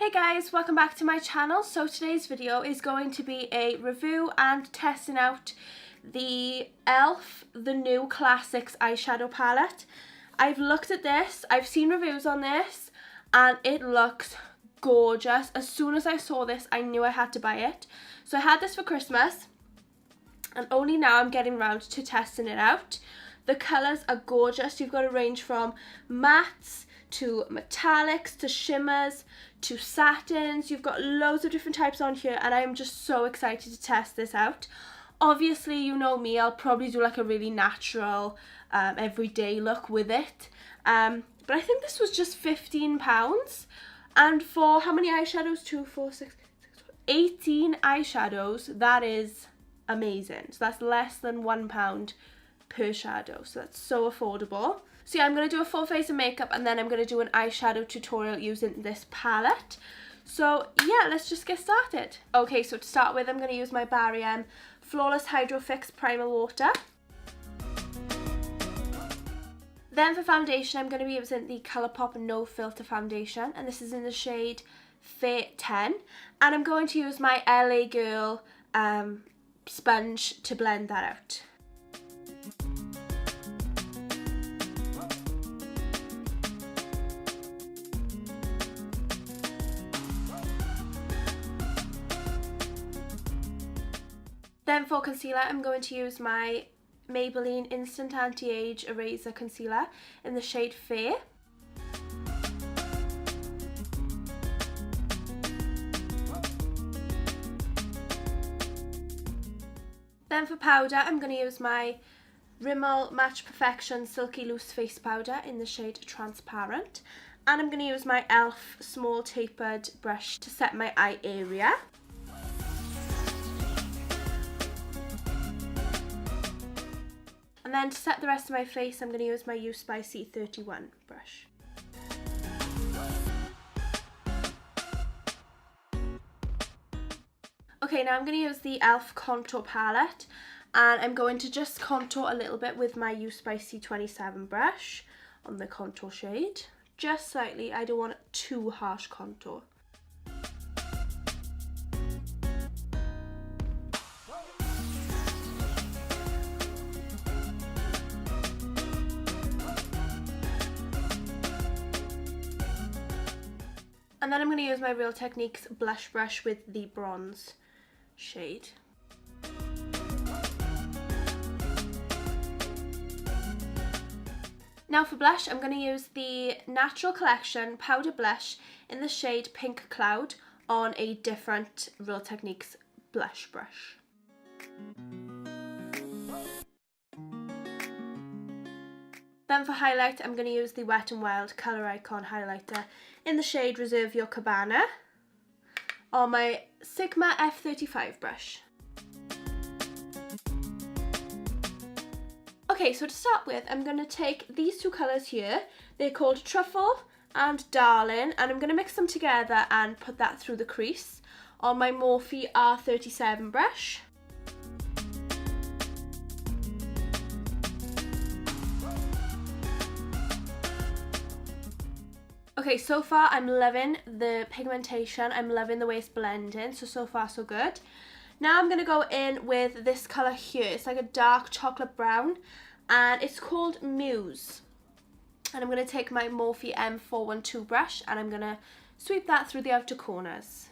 Hey guys, welcome back to my channel. So today's video is going to be a review and testing out the ELF, the new Classics Eyeshadow Palette. I've looked at this, I've seen reviews on this, and it looks gorgeous. As soon as I saw this, I knew I had to buy it. So I had this for Christmas, and only now I'm getting around to testing it out. The colours are gorgeous. You've got a range from mattes to metallics to shimmers to satins. You've got loads of different types on here, and I am just so excited to test this out. Obviously, you know me, I'll probably do like a really natural everyday look with it, but I think this was just £15, and for how many eyeshadows? 2, 4, 6, 18 eyeshadows. That is amazing. So that's less than £1 per shadow, so that's so affordable. So yeah, I'm going to do a full face of makeup, and then I'm going to do an eyeshadow tutorial using this palette. So yeah, let's just get started. Okay, so to start with, I'm going to use my Barry M Flawless Hydro Fix Primer Water. Then for foundation, I'm going to be using the Colourpop No Filter Foundation, and this is in the shade Fair 10. And I'm going to use my LA Girl sponge to blend that out. Then for concealer, I'm going to use my Maybelline Instant Anti-Age Eraser Concealer in the shade Fair. Then for powder, I'm going to use my Rimmel Match Perfection Silky Loose Face Powder in the shade Transparent. And I'm going to use my ELF Small Tapered Brush to set my eye area. And then to set the rest of my face, I'm going to use my Use by C31 brush. Okay, now I'm going to use the ELF Contour Palette, and I'm going to just contour a little bit with my Use by C27 brush on the contour shade. Just slightly, I don't want too harsh contour. And then I'm going to use my Real Techniques blush brush with the bronze shade. Now for blush, I'm going to use the Natural Collection Powder Blush in the shade Pink Cloud on a different Real Techniques blush brush. Then for highlight, I'm going to use the Wet n Wild Colour Icon highlighter in the shade Reserve Your Cabana on my Sigma F35 brush. Okay, so to start with, I'm going to take these two colours here. They're called Truffle and Darling, and I'm going to mix them together and put that through the crease on my Morphe R37 brush. Okay, so far I'm loving the pigmentation, I'm loving the way it's blending, so far so good. Now I'm going to go in with this colour here. It's like a dark chocolate brown, and it's called Muse. And I'm going to take my Morphe M412 brush, and I'm going to sweep that through the outer corners.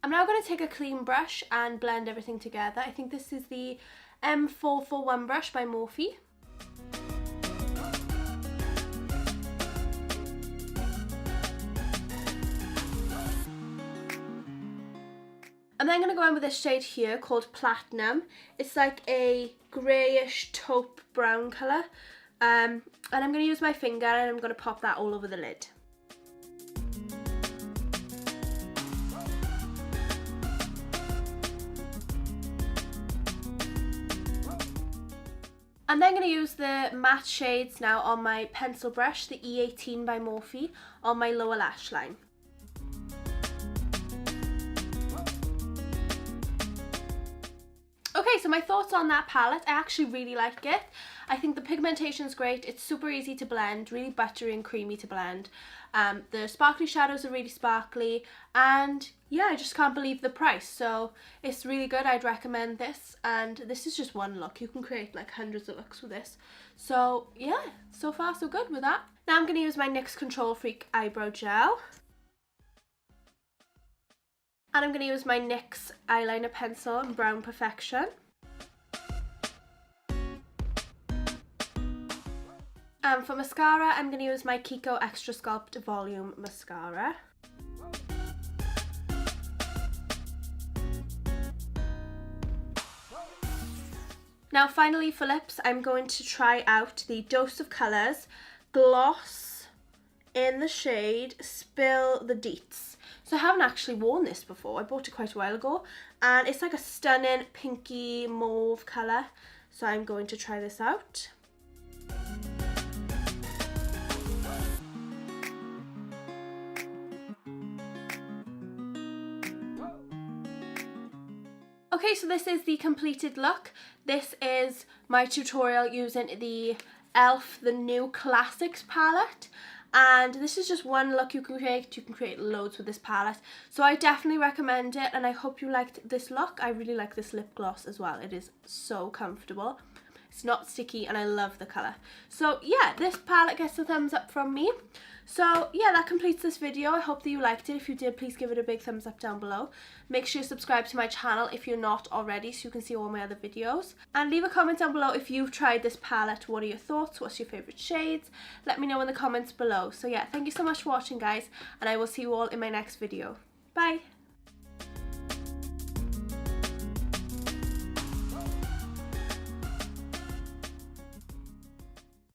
I'm now going to take a clean brush and blend everything together. I think this is the M441 brush by Morphe. I'm then going to go in with this shade here called Platinum. It's like a greyish taupe brown colour. And I'm going to use my finger, and I'm going to pop that all over the lid. I'm then going to use the matte shades now on my pencil brush, the E18 by Morphe, on my lower lash line. Okay, so my thoughts on that palette, I actually really like it. I think the pigmentation is great. It's super easy to blend, really buttery and creamy to blend. The sparkly shadows are really sparkly, and yeah, I just can't believe the price. So it's really good. I'd recommend this, and this is just one look. You can create like hundreds of looks with this. So yeah, so far so good with that. Now I'm going to use my NYX Control Freak eyebrow gel. And I'm going to use my NYX eyeliner pencil in Brown Perfection. For mascara, I'm going to use my Kiko Extra Sculpt Volume Mascara. Now finally for lips, I'm going to try out the Dose of Colours Gloss in the shade Spill the Deets. So I haven't actually worn this before. I bought it quite a while ago, and it's like a stunning pinky mauve colour. So I'm going to try this out. Okay, so this is the completed look. This is my tutorial using the ELF the New Classics palette. And this is just one look you can create. You can create loads with this palette. So I definitely recommend it, and I hope you liked this look. I really like this lip gloss as well. It is so comfortable. It's not sticky, and I love the colour. So yeah, this palette gets a thumbs up from me. So yeah, that completes this video. I hope that you liked it. If you did, please give it a big thumbs up down below. Make sure you subscribe to my channel if you're not already, so you can see all my other videos. And leave a comment down below if you've tried this palette. What are your thoughts? What's your favourite shades? Let me know in the comments below. So yeah, thank you so much for watching, guys, and I will see you all in my next video. Bye!